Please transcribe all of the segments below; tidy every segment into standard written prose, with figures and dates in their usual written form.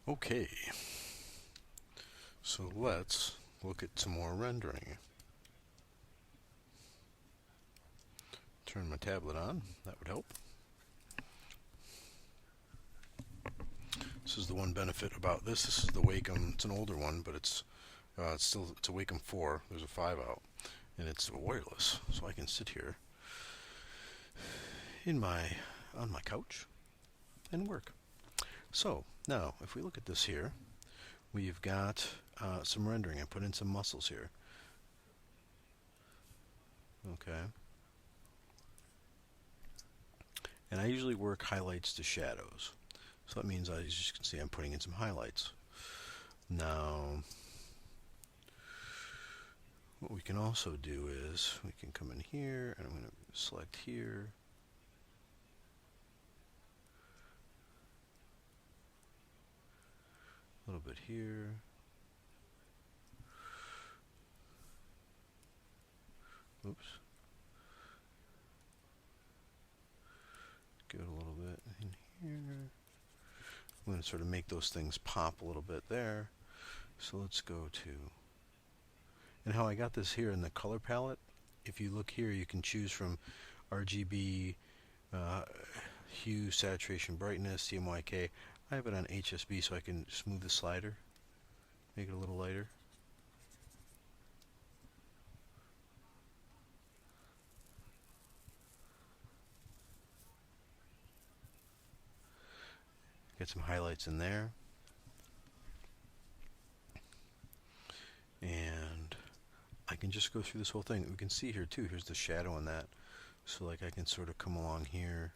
Okay, so let's look at some more rendering. Turn my tablet on, that would help. This is the one benefit about this. This is the Wacom. It's an older one, but it's a Wacom 4. There's a 5 out, and it's wireless, so I can sit here on my couch and work. So now, if we look at this here, we've got some rendering. I put in some muscles here. Okay. And I usually work highlights to shadows. So that means, as you can see, I'm putting in some highlights. Now, what we can also do is we can come in here, and I'm going to select here. A little bit here. Oops. Give it a little bit in here. I'm going to sort of make those things pop a little bit there. So let's go to, and how I got this here in the color palette, if you look here, you can choose from RGB, hue, saturation, brightness, CMYK. I have it on HSB so I can smooth the slider, make it a little lighter. Get some highlights in there. And I can just go through this whole thing. We can see here too, here's the shadow on that. So like I can sort of come along here.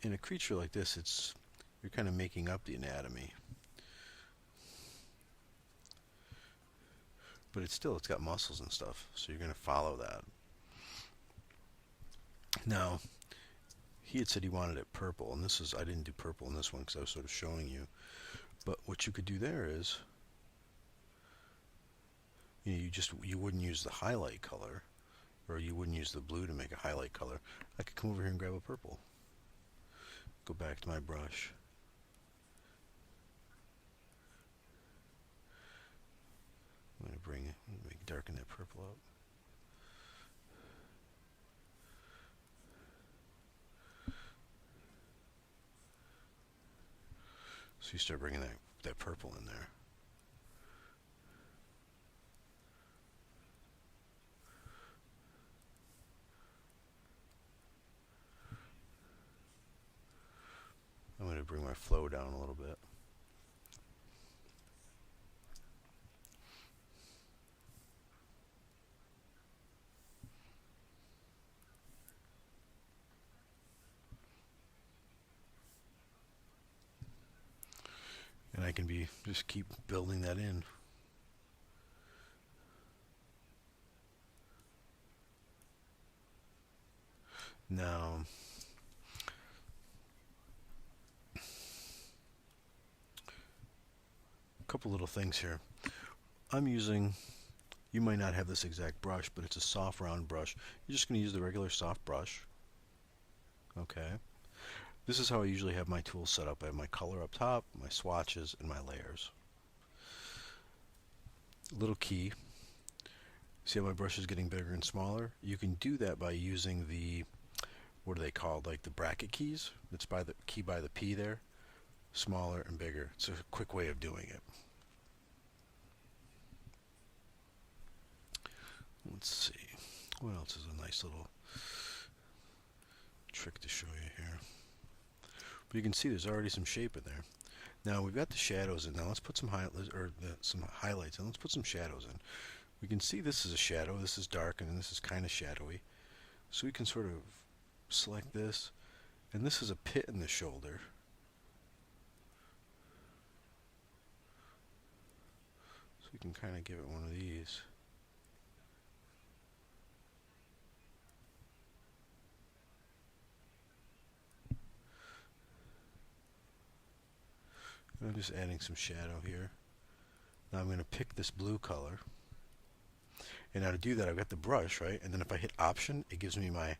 In a creature like this, you're kind of making up the anatomy. But it's got muscles and stuff, so you're going to follow that. Now, he had said he wanted it purple, and I didn't do purple in this one because I was sort of showing you. But what you could do there is, you wouldn't use the highlight color, or you wouldn't use the blue to make a highlight color. I could come over here and grab a purple. Go back to my brush. I'm going to darken that purple up. So you start bringing that purple in there. I'm going to bring my flow down a little bit. And I can just keep building that in. Now, a couple little things here. You might not have this exact brush, but it's a soft round brush. You're just going to use the regular soft brush. Okay. This is how I usually have my tools set up. I have my color up top, my swatches, and my layers. Little key. See how my brush is getting bigger and smaller? You can do that by using what are they called? Like the bracket keys. It's by the key by the P there. Smaller and bigger. It's a quick way of doing it. Let's see. What else is a nice little trick to show you here? But you can see there's already some shape in there. Now we've got the shadows in. Now let's put some highlights, and let's put some shadows in. We can see this is a shadow. This is dark, and this is kind of shadowy. So we can sort of select this, and this is a pit in the shoulder. So we can kind of give it one of these. I'm just adding some shadow here. Now I'm going to pick this blue color. And now to do that, I've got the brush, right? And then if I hit Option, it gives me my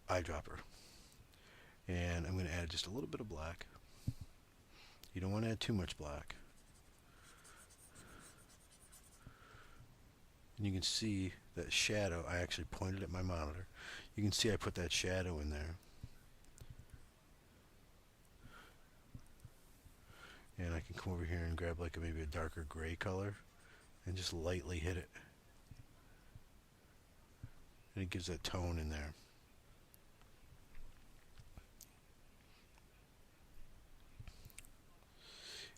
eyedropper. And I'm going to add just a little bit of black. You don't want to add too much black. And you can see that shadow. I actually pointed at my monitor. You can see I put that shadow in there. And I can come over here and grab like maybe a darker gray color and just lightly hit it. And it gives that tone in there.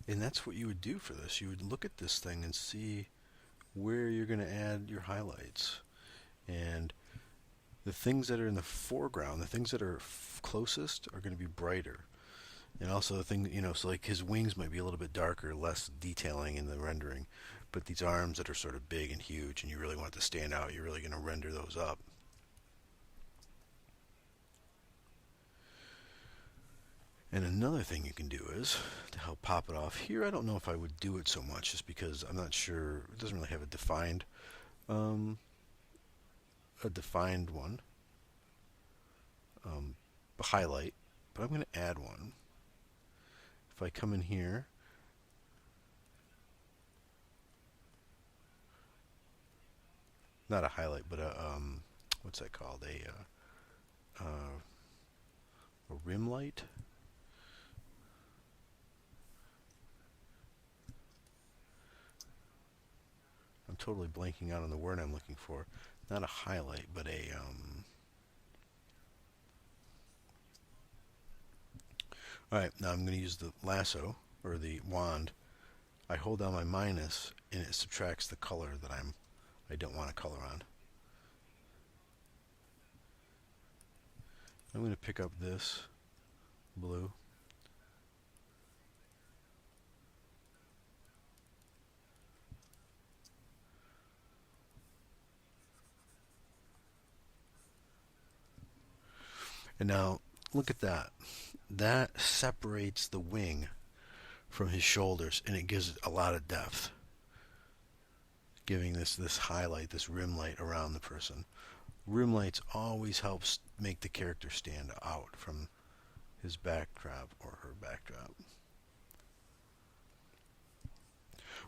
And that's what you would do for this. You would look at this thing and see where you're going to add your highlights. And the things that are in the foreground, the things that are closest are going to be brighter. And also the thing, so like his wings might be a little bit darker, less detailing in the rendering. But these arms that are sort of big and huge and you really want it to stand out, you're really going to render those up. And another thing you can do is, to help pop it off, here I don't know if I would do it so much just because I'm not sure, it doesn't really have a defined one. A highlight, but I'm going to add one. If I come in here, not a highlight, but a, what's that called? A rim light? I'm totally blanking out on the word I'm looking for. Not a highlight, but a, Alright, now I'm going to use the lasso, or the wand. I hold down my minus, and it subtracts the color that I don't want to color on. I'm going to pick up this blue. And now, look at that. That separates the wing from his shoulders, and it gives it a lot of depth, giving this highlight, this rim light around the person. Rim lights always helps make the character stand out from his backdrop or her backdrop.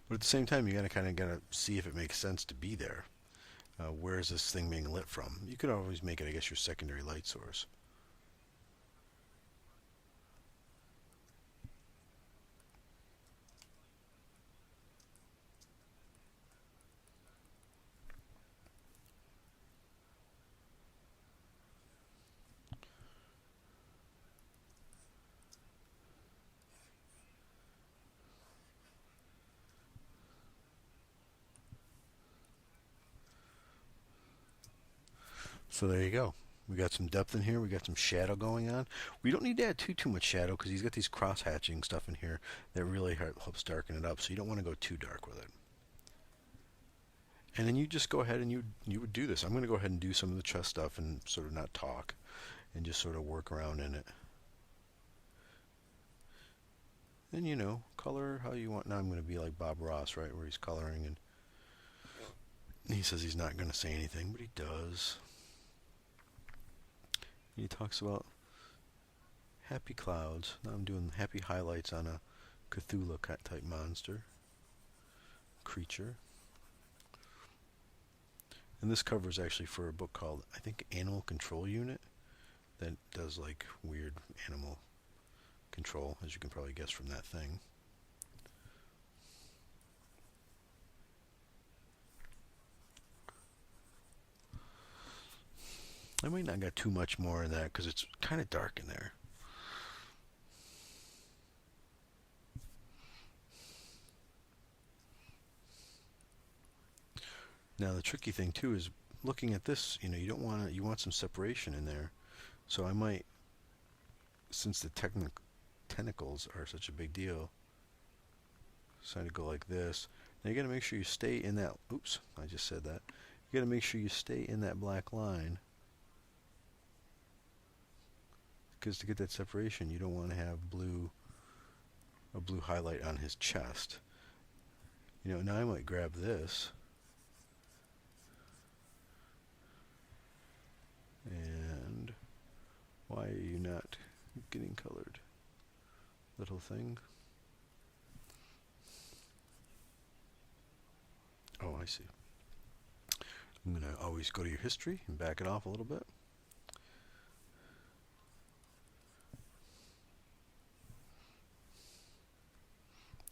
But at the same time, you gotta see if it makes sense to be there. Where is this thing being lit from? You could always make it, I guess, your secondary light source. So there you go. We got some depth in here. We got some shadow going on. We don't need to add too much shadow because he's got these cross-hatching stuff in here that really helps darken it up. So you don't want to go too dark with it. And then you just go ahead and you would do this. I'm going to go ahead and do some of the chest stuff and sort of not talk and just sort of work around in it. And color how you want. Now I'm going to be like Bob Ross, right, where he's coloring and he says he's not going to say anything, but he does. He talks about happy clouds. Now I'm doing happy highlights on a Cthulhu type monster, creature. And this cover is actually for a book called, I think, Animal Control Unit, that does like weird animal control, as you can probably guess from that thing. I might not get too much more in that because it's kind of dark in there. Now the tricky thing too is looking at this, you don't want to, you want some separation in there. So I might, since the tentacles are such a big deal, decide to go like this. Now you got to make sure you stay in that, oops, I just said that. You got to make sure you stay in that black line. Because to get that separation, you don't want to have a blue highlight on his chest. Now I might grab this. And why are you not getting colored little thing. Oh, I see. I'm going to always go to your history and back it off a little bit.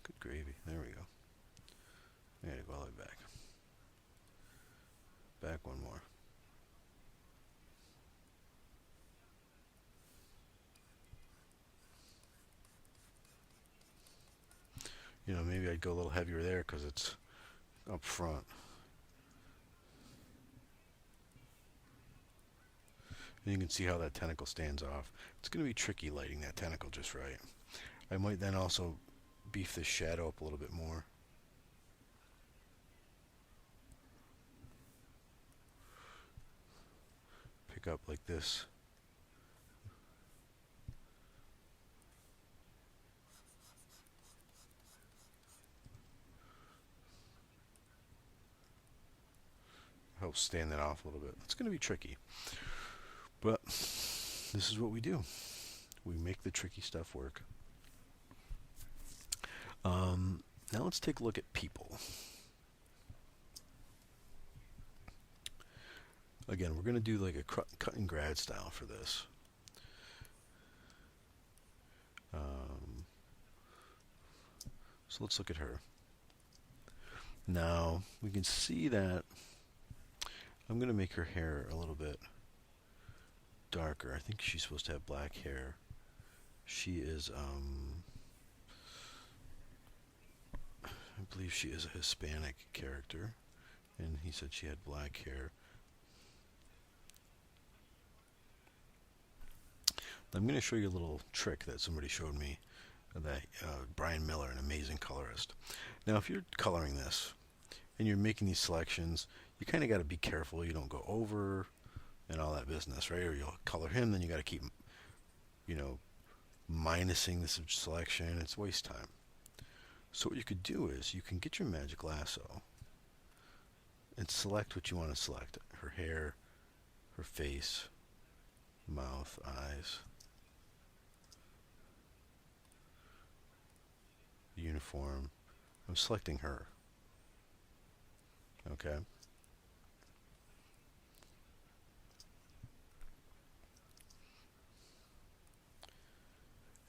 Good gravy. There we go. I gotta go all the way back. Back one more. You know, maybe I'd go a little heavier there because it's up front. And you can see how that tentacle stands off. It's going to be tricky lighting that tentacle just right. I might then also beef this shadow up a little bit more. Pick up like this. Helps stand that off a little bit. It's going to be tricky. But this is what we do. We make the tricky stuff work. Now let's take a look at people. Again, we're going to do like a cut and grad style for this. So let's look at her. Now, we can see that I'm going to make her hair a little bit darker. I think she's supposed to have black hair. She is, I believe she is a Hispanic character. And he said she had black hair. I'm going to show you a little trick that somebody showed me. That Brian Miller, an amazing colorist. Now, if you're coloring this and you're making these selections, you kind of got to be careful you don't go over and all that business, right? Or you'll color him, then you got to keep, you know, minusing this selection. It's waste time. So what you could do is you can get your magic lasso and select what you want to select. Her hair, her face, mouth, eyes, the uniform. I'm selecting her. Okay.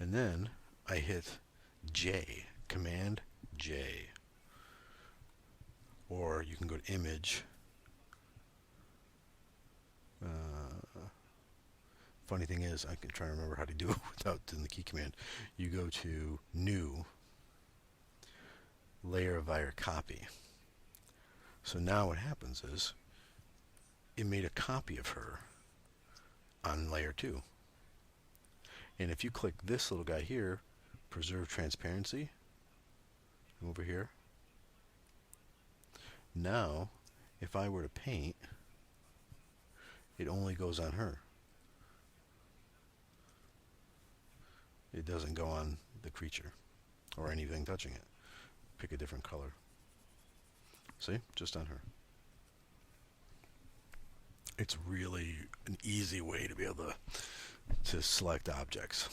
And then I hit J, Command J. Or you can go to Image. Funny thing is, I can try to remember how to do it without doing the key command. You go to New, Layer via Copy. So now what happens is, it made a copy of her on Layer 2. And if you click this little guy here, Preserve Transparency, over here. Now, if I were to paint, it only goes on her. It doesn't go on the creature or anything touching it. Pick a different color. See? Just on her. It's really an easy way to be able to select objects.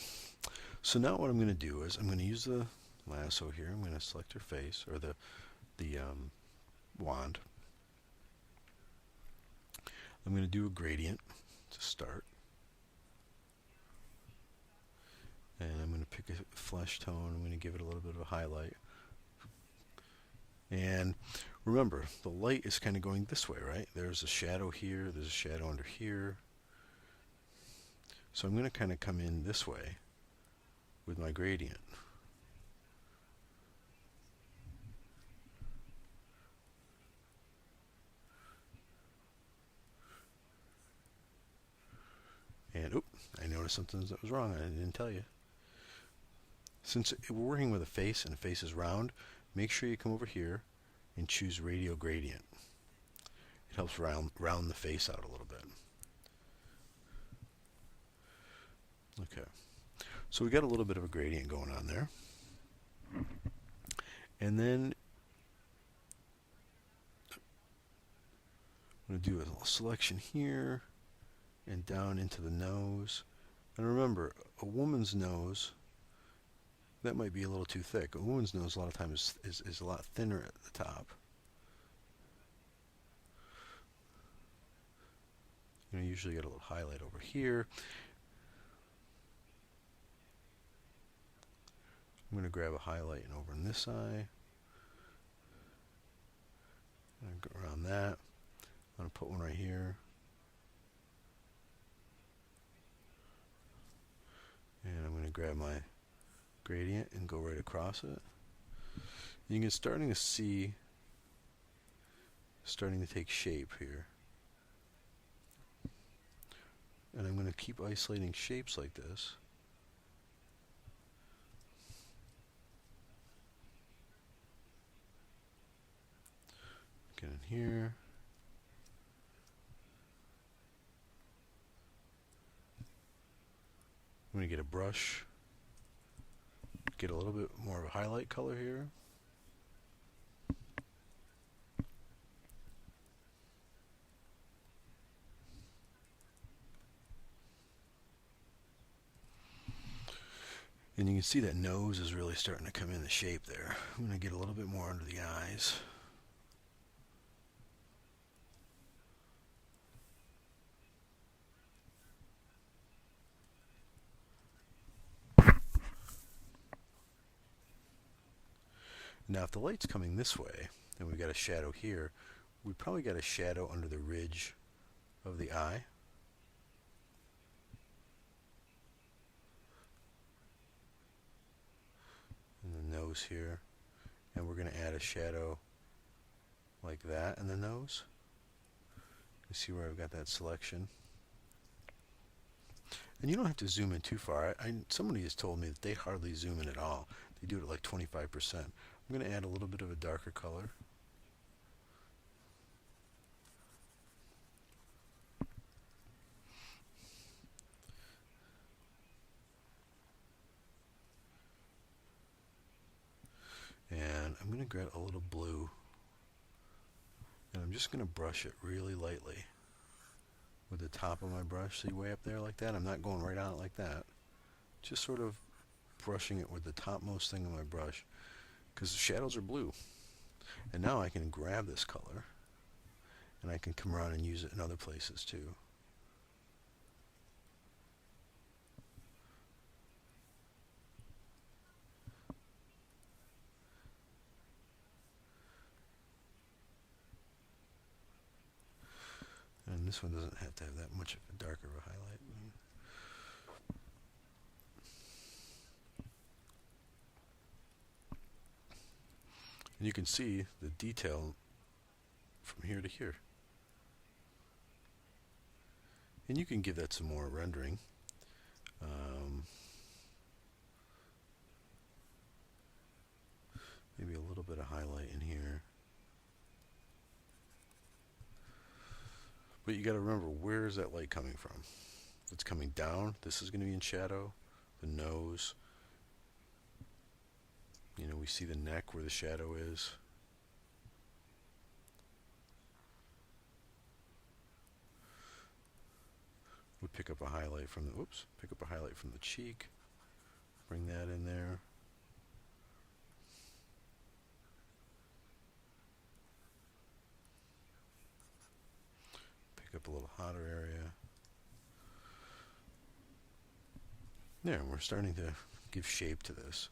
So now what I'm going to do is I'm going to use the lasso here. I'm going to select her face, or the wand. I'm going to do a gradient to start. And I'm going to pick a flesh tone. I'm going to give it a little bit of a highlight. And remember, the light is kind of going this way, right? There's a shadow here. There's a shadow under here. So I'm going to kind of come in this way with my gradient. And, I noticed something that was wrong. I didn't tell you. Since we're working with a face and the face is round, make sure you come over here and choose Radial Gradient. It helps round the face out a little bit. Okay. So we got a little bit of a gradient going on there. And then I'm going to do a little selection here and down into the nose. And remember, a woman's nose, that might be a little too thick. A woman's nose a lot of times is a lot thinner at the top. You know, usually get a little highlight over here. I'm going to grab a highlight and over in this eye. And go around that. I'm going to put one right here. And I'm going to grab my gradient and go right across it. You can starting to see, starting to take shape here. And I'm going to keep isolating shapes like this. Get in here. I'm going to get a brush. Get a little bit more of a highlight color here. And you can see that nose is really starting to come in the shape there. I'm going to get a little bit more under the eyes. Now if the light's coming this way, and we've got a shadow here, we probably got a shadow under the ridge of the eye. And the nose here. And we're going to add a shadow like that in the nose. You see where I've got that selection. And you don't have to zoom in too far. Somebody has told me that they hardly zoom in at all. They do it at like 25%. I'm going to add a little bit of a darker color. And I'm going to grab a little blue. And I'm just going to brush it really lightly with the top of my brush. See, way up there like that? I'm not going right on it like that. Just sort of brushing it with the topmost thing of my brush. Because the shadows are blue. And now I can grab this color and I can come around and use it in other places too. And this one doesn't have to have that much of a darker of a highlight. And you can see the detail from here to here. And you can give that some more rendering. Maybe a little bit of highlight in here. But you got to remember, where is that light coming from? It's coming down. This is going to be in shadow. The nose. You know, we see the neck where the shadow is. We pick up a highlight from the, pick up a highlight from the cheek. Bring that in there. Pick up a little hotter area. There, we're starting to give shape to this.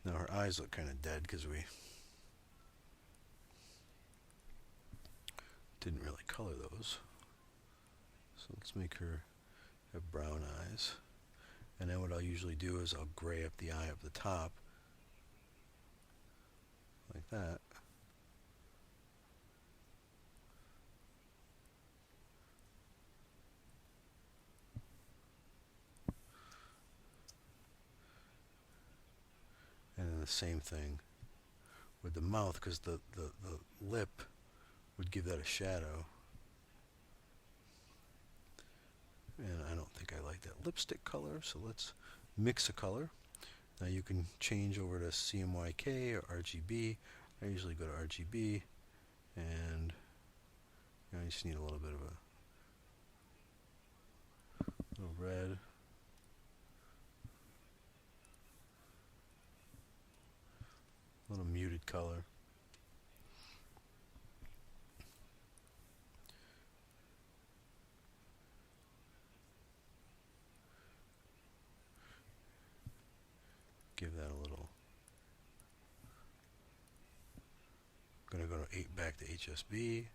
Now her eyes look kind of dead because we didn't really color those. So let's make her have brown eyes. And then what I'll usually do is I'll gray up the eye up the top. Like that. And then the same thing with the mouth, because the lip would give that a shadow. And I don't think I like that lipstick color, so let's mix a color. Now you can change over to CMYK or RGB. I usually go to RGB, and I just need a little bit of a little red. color. Give that a little. I'm going to go to 8 back to HSB.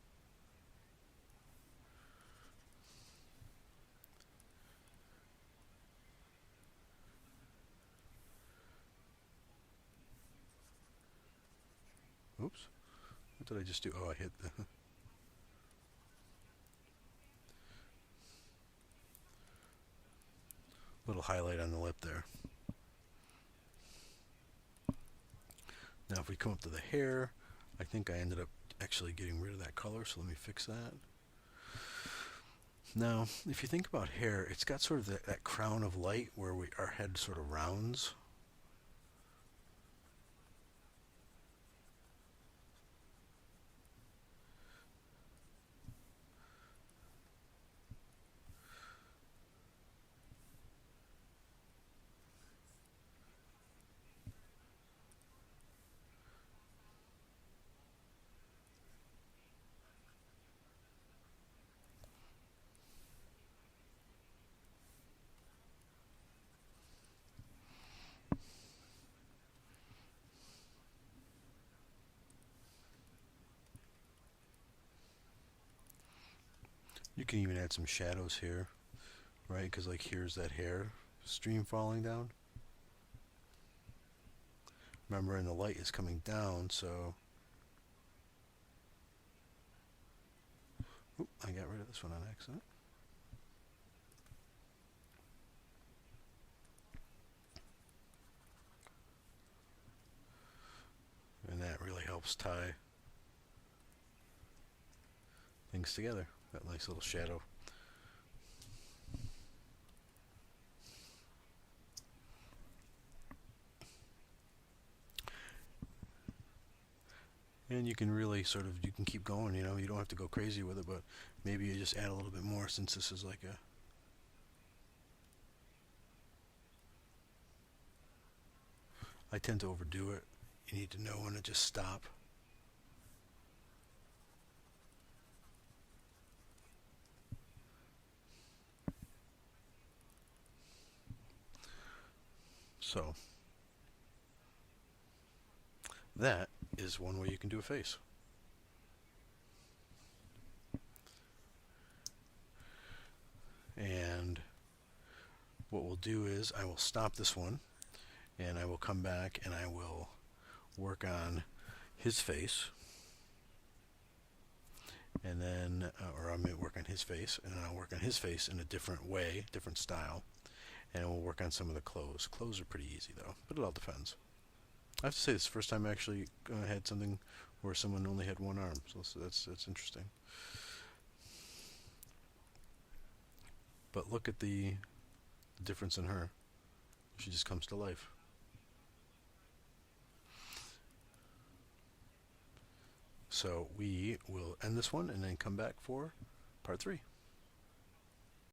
Oops. What did I just do? Oh, I hit the... little highlight on the lip there. Now if we come up to the hair, I think I ended up actually getting rid of that color, so let me fix that. Now, if you think about hair, it's got sort of that crown of light where our head sort of rounds. You can even add some shadows here, right? Because like here's that hair stream falling down. Remember, and the light is coming down, so... Oop, I got rid of this one on accident. And that really helps tie things together. That nice little shadow. And you can really sort of, you can keep going, you know, you don't have to go crazy with it, but maybe you just add a little bit more since this is like a... I tend to overdo it. You need to know when to just stop. So, that is one way you can do a face. And what we'll do is I will stop this one and I will come back and I will work on his face. And then, or I'm going to work on his face, and then I'll work on his face in a different way, different style. And we'll work on some of the clothes. Clothes are pretty easy though, but it all depends. I have to say, this is the first time I actually had something where someone only had one arm, so that's interesting. But look at the difference in her. She just comes to life. So we will end this one and then come back for part 3.